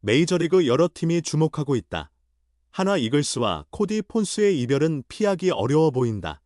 메이저리그 여러 팀이 주목하고 있다. 한화 이글스와 코디 폰스의 이별은 피하기 어려워 보인다.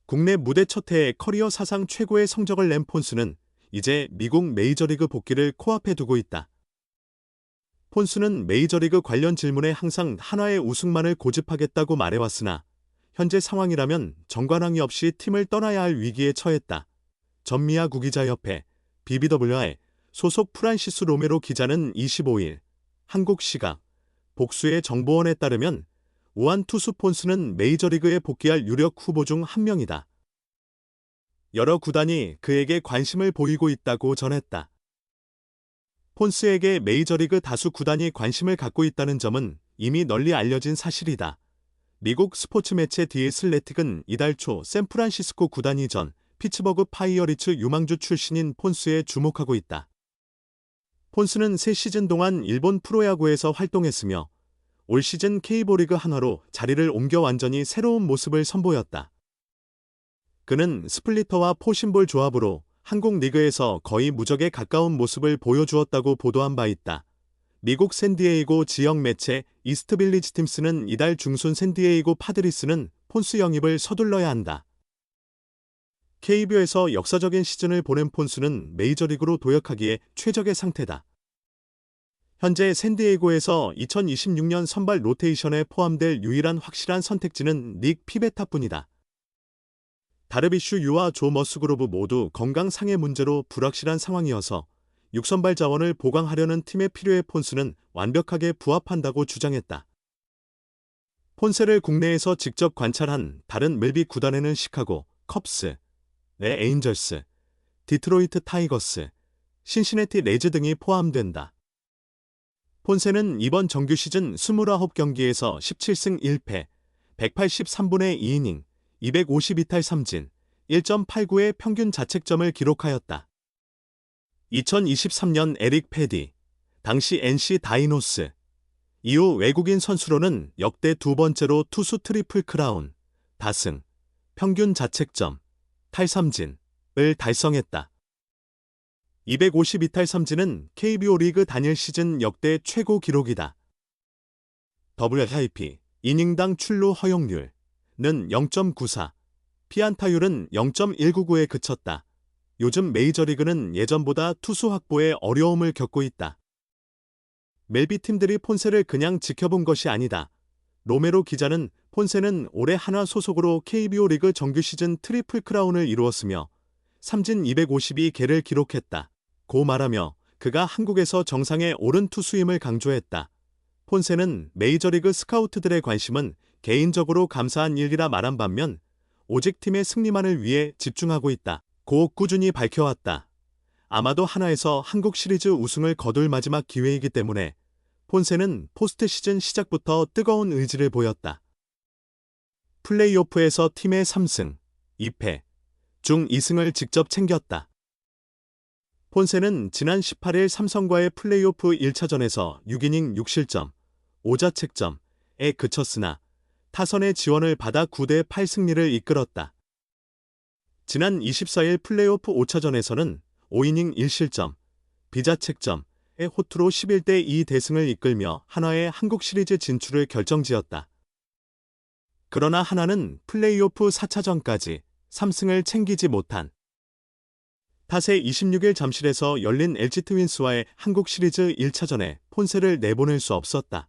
국내 무대 첫 해에 커리어 사상 최고의 성적을 낸 폰스는 이제 미국 메이저리그 복귀를 코앞에 두고 있다. 폰스는 메이저리그 관련 질문에 항상 한화의 우승만을 고집하겠다고 말해왔으나 현재 상황이라면 정관왕이 없이 팀을 떠나야 할 위기에 처했다. 전미아 구기자협회 BBWI 소속 프란시스 로메로 기자는 25일 한국 시각 복수의 정보원에 따르면 우한 투수 폰스는 메이저리그에 복귀할 유력 후보 중 한 명이다. 여러 구단이 그에게 관심을 보이고 있다고 전했다. 폰스에게 메이저리그 다수 구단이 관심을 갖고 있다는 점은 이미 널리 알려진 사실이다. 미국 스포츠 매체 디 애슬레틱은 이달 초 샌프란시스코 구단이 전 피츠버그 파이어리츠 유망주 출신인 폰스에 주목하고 있다. 폰스는 새 시즌 동안 일본 프로야구에서 활동했으며 올 시즌 K리그 한화로 자리를 옮겨 완전히 새로운 모습을 선보였다. 그는 스플리터와 포심볼 조합으로 한국 리그에서 거의 무적에 가까운 모습을 보여주었다고 보도한 바 있다. 미국 샌디에이고 지역 매체 이스트빌리지 팀스는 이달 중순 샌디에이고 파드리스는 폰스 영입을 서둘러야 한다. KBO에서 역사적인 시즌을 보낸 폰스는 메이저리그로 도약하기에 최적의 상태다. 현재 샌디에이고에서 2026년 선발 로테이션에 포함될 유일한 확실한 선택지는 닉 피베타뿐이다. 다르비슈 유와 조 머스그로브 모두 건강 상해 문제로 불확실한 상황이어서 6선발 자원을 보강하려는 팀의 필요에 폰스는 완벽하게 부합한다고 주장했다. 폰세를 국내에서 직접 관찰한 다른 멜비 구단에는 시카고, 컵스, 에인절스, 디트로이트 타이거스, 신시내티 레즈 등이 포함된다. 폰세는 이번 정규 시즌 29경기에서 17승 1패, 183분의 2이닝, 252탈 3진, 1.89의 평균 자책점을 기록하였다. 2023년 에릭 패디, 당시 NC 다이노스, 이후 외국인 선수로는 역대 두 번째로 투수 트리플 크라운, 다승, 평균 자책점, 탈삼진을 달성했다. 252탈 삼진은 KBO 리그 단일 시즌 역대 최고 기록이다. WIP, 이닝당 출루 허용률은 0.94, 피안타율은 0.199에 그쳤다. 요즘 메이저리그는 예전보다 투수 확보에 어려움을 겪고 있다. 멜비 팀들이 폰세를 그냥 지켜본 것이 아니다. 로메로 기자는 폰세는 올해 한화 소속으로 KBO 리그 정규 시즌 트리플 크라운을 이루었으며 삼진 252개를 기록했다. 고 말하며 그가 한국에서 정상에 오른 투수임을 강조했다. 폰세는 메이저리그 스카우트들의 관심은 개인적으로 감사한 일이라 말한 반면 오직 팀의 승리만을 위해 집중하고 있다. 고 꾸준히 밝혀왔다. 아마도 한화에서 한국 시리즈 우승을 거둘 마지막 기회이기 때문에 폰세는 포스트 시즌 시작부터 뜨거운 의지를 보였다. 플레이오프에서 팀의 3승, 2패 중 2승을 직접 챙겼다. 폰세는 지난 18일 삼성과의 플레이오프 1차전에서 6이닝 6실점, 5자책점에 그쳤으나 타선의 지원을 받아 9대 8승리를 이끌었다. 지난 24일 플레이오프 5차전에서는 5이닝 1실점, 비자책점의 호투로 11대 2 대승을 이끌며 한화의 한국 시리즈 진출을 결정지었다. 그러나 한화는 플레이오프 4차전까지 3승을 챙기지 못한 탓에 26일 잠실에서 열린 LG 트윈스와의 한국 시리즈 1차전에 폰세를 내보낼 수 없었다.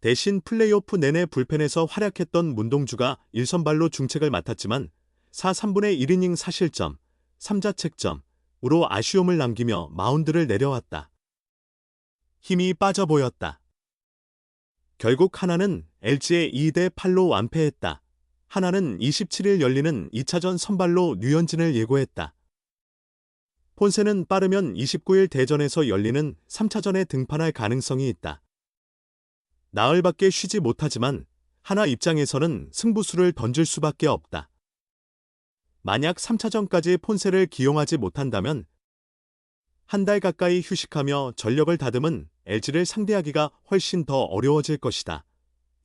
대신 플레이오프 내내 불펜에서 활약했던 문동주가 1선발로 중책을 맡았지만 4/3분의 1이닝 4실점, 3자책점으로 아쉬움을 남기며 마운드를 내려왔다. 힘이 빠져 보였다. 결국 한화는 LG에 2대 8로 완패했다. 한화는 27일 열리는 2차전 선발로 류현진을 예고했다. 폰세는 빠르면 29일 대전에서 열리는 3차전에 등판할 가능성이 있다. 나흘밖에 쉬지 못하지만 한화 입장에서는 승부수를 던질 수밖에 없다. 만약 3차전까지 폰세를 기용하지 못한다면 한 달 가까이 휴식하며 전력을 다듬은 LG를 상대하기가 훨씬 더 어려워질 것이다.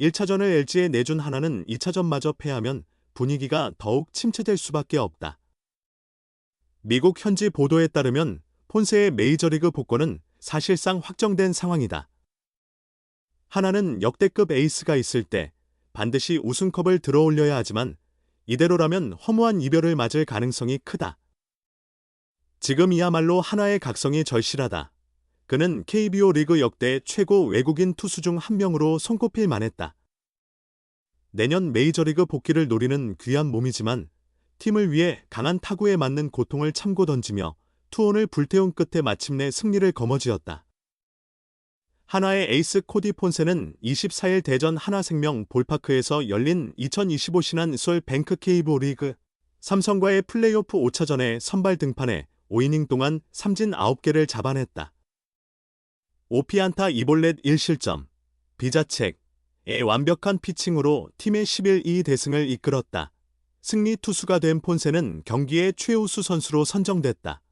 1차전을 LG에 내준 한화는 2차전마저 패하면 분위기가 더욱 침체될 수밖에 없다. 미국 현지 보도에 따르면 폰세의 메이저리그 복권은 사실상 확정된 상황이다. 하나는 역대급 에이스가 있을 때 반드시 우승컵을 들어올려야 하지만 이대로라면 허무한 이별을 맞을 가능성이 크다. 지금이야말로 한화의 각성이 절실하다. 그는 KBO 리그 역대 최고 외국인 투수 중 한 명으로 손꼽힐 만했다. 내년 메이저리그 복귀를 노리는 귀한 몸이지만 팀을 위해 강한 타구에 맞는 고통을 참고 던지며 투혼을 불태운 끝에 마침내 승리를 거머쥐었다. 한화의 에이스 코디 폰세는 24일 대전 한화생명 볼파크에서 열린 2025 신한솔 뱅크 KBO 리그 삼성과의 플레이오프 5차전에 선발 등판해 5이닝 동안 삼진 9개를 잡아냈다. 5피안타 2볼넷 1실점, 비자책의 완벽한 피칭으로 팀의 11-2 대승을 이끌었다. 승리 투수가 된 폰세는 경기의 최우수 선수로 선정됐다.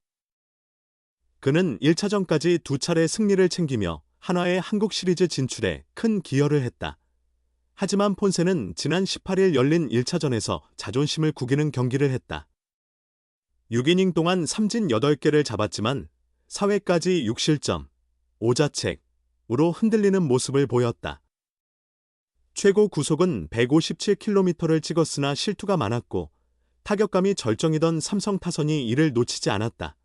그는 1차전까지 2차례 승리를 챙기며 한화의 한국 시리즈 진출에 큰 기여를 했다. 하지만 폰세는 지난 18일 열린 1차전에서 자존심을 구기는 경기를 했다. 6이닝 동안 삼진 8개를 잡았지만 4회까지 6실점, 5자책으로 흔들리는 모습을 보였다. 최고 구속은 157km를 찍었으나 실투가 많았고 타격감이 절정이던 삼성 타선이 이를 놓치지 않았다.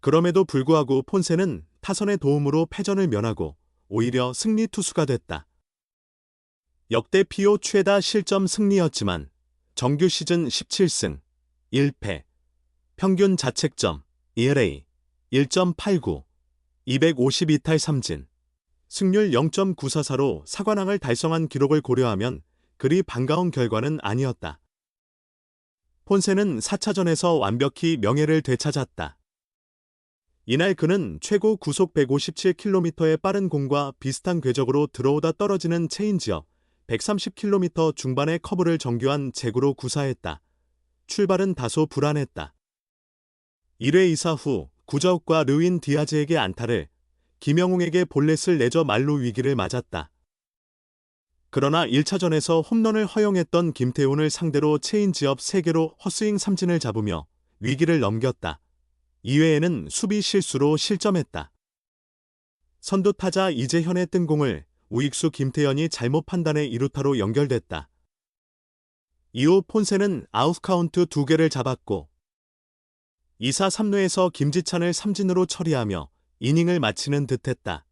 그럼에도 불구하고 폰세는 타선의 도움으로 패전을 면하고 오히려 승리 투수가 됐다. 역대 PO 최다 실점 승리였지만 정규 시즌 17승, 1패, 평균 자책점, ERA 1.89, 252탈 삼진, 승률 0.944로 사관왕을 달성한 기록을 고려하면 그리 반가운 결과는 아니었다. 폰세는 4차전에서 완벽히 명예를 되찾았다. 이날 그는 최고 구속 157km의 빠른 공과 비슷한 궤적으로 들어오다 떨어지는 체인지업, 130km 중반의 커브를 정교한 제구로 구사했다. 출발은 다소 불안했다. 1회 2사 후 구자욱과 르윈 디아즈에게 안타를, 김영웅에게 볼넷을 내줘 만루 위기를 맞았다. 그러나 1차전에서 홈런을 허용했던 김태훈을 상대로 체인지업 3개로 헛스윙 삼진을 잡으며 위기를 넘겼다. 2회에는 수비 실수로 실점했다. 선두 타자 이재현의 뜬 공을 우익수 김태현이 잘못 판단해 2루타로 연결됐다. 이후 폰세는 아웃카운트 2개를 잡았고 2사 3루에서 김지찬을 삼진으로 처리하며 이닝을 마치는 듯했다.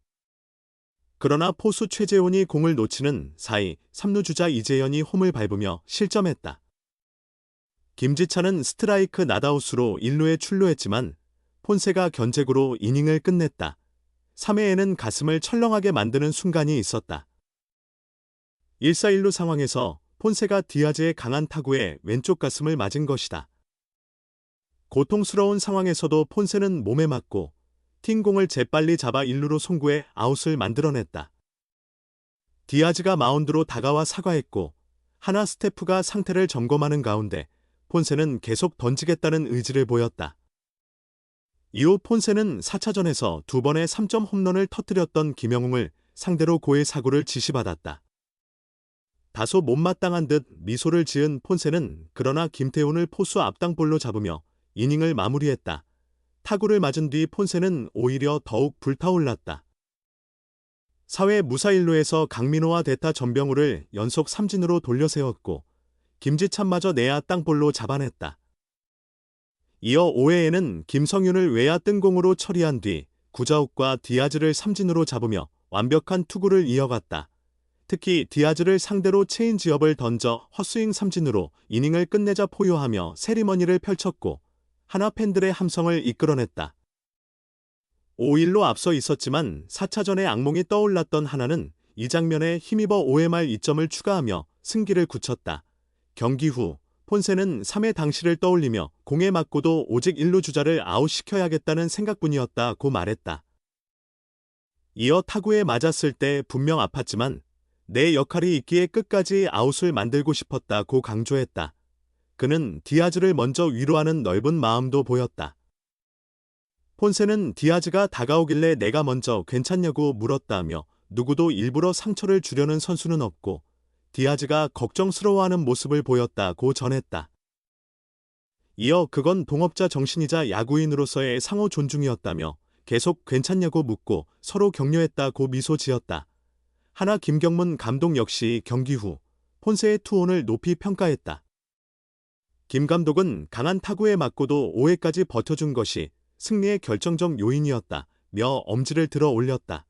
그러나 포수 최재훈이 공을 놓치는 사이 3루 주자 이재현이 홈을 밟으며 실점했다. 김지찬은 스트라이크 낫아웃으로 1루에 출루했지만 폰세가 견제구로 이닝을 끝냈다. 3회에는 가슴을 철렁하게 만드는 순간이 있었다. 1사1루 상황에서 폰세가 디아즈의 강한 타구에 왼쪽 가슴을 맞은 것이다. 고통스러운 상황에서도 폰세는 몸에 맞고 튄 공을 재빨리 잡아 1루로 송구해 아웃을 만들어냈다. 디아즈가 마운드로 다가와 사과했고 하나 스태프가 상태를 점검하는 가운데 폰세는 계속 던지겠다는 의지를 보였다. 이후 폰세는 4차전에서 2번의 3점 홈런을 터뜨렸던 김영웅을 상대로 고의 사구를 지시받았다. 다소 못마땅한 듯 미소를 지은 폰세는 그러나 김태훈을 포수 앞당볼로 잡으며 이닝을 마무리했다. 타구를 맞은 뒤 폰세는 오히려 더욱 불타올랐다. 4회 무사일루에서 강민호와 대타 전병우를 연속 삼진으로 돌려세웠고 김지찬마저 내야 땅볼로 잡아냈다. 이어 5회에는 김성윤을 외야 뜬공으로 처리한 뒤 구자욱과 디아즈를 삼진으로 잡으며 완벽한 투구를 이어갔다. 특히 디아즈를 상대로 체인지업을 던져 헛스윙 삼진으로 이닝을 끝내자 포효하며 세리머니를 펼쳤고 하나 팬들의 함성을 이끌어냈다. 5-1로 앞서 있었지만 4차전의 악몽이 떠올랐던 하나는 이 장면에 힘입어 5회 말 2점을 추가하며 승기를 굳혔다. 경기 후 폰세는 3회 당시를 떠올리며 공에 맞고도 오직 1루 주자를 아웃시켜야겠다는 생각뿐이었다고 말했다. 이어 타구에 맞았을 때 분명 아팠지만 내 역할이 있기에 끝까지 아웃을 만들고 싶었다고 강조했다. 그는 디아즈를 먼저 위로하는 넓은 마음도 보였다. 폰세는 디아즈가 다가오길래 내가 먼저 괜찮냐고 물었다며 누구도 일부러 상처를 주려는 선수는 없고 디아즈가 걱정스러워하는 모습을 보였다고 전했다. 이어 그건 동업자 정신이자 야구인으로서의 상호 존중이었다며 계속 괜찮냐고 묻고 서로 격려했다고 미소 지었다. 하나 김경문 감독 역시 경기 후 폰세의 투혼을 높이 평가했다. 김 감독은 강한 타구에 맞고도 5회까지 버텨준 것이 승리의 결정적 요인이었다 며 엄지를 들어 올렸다.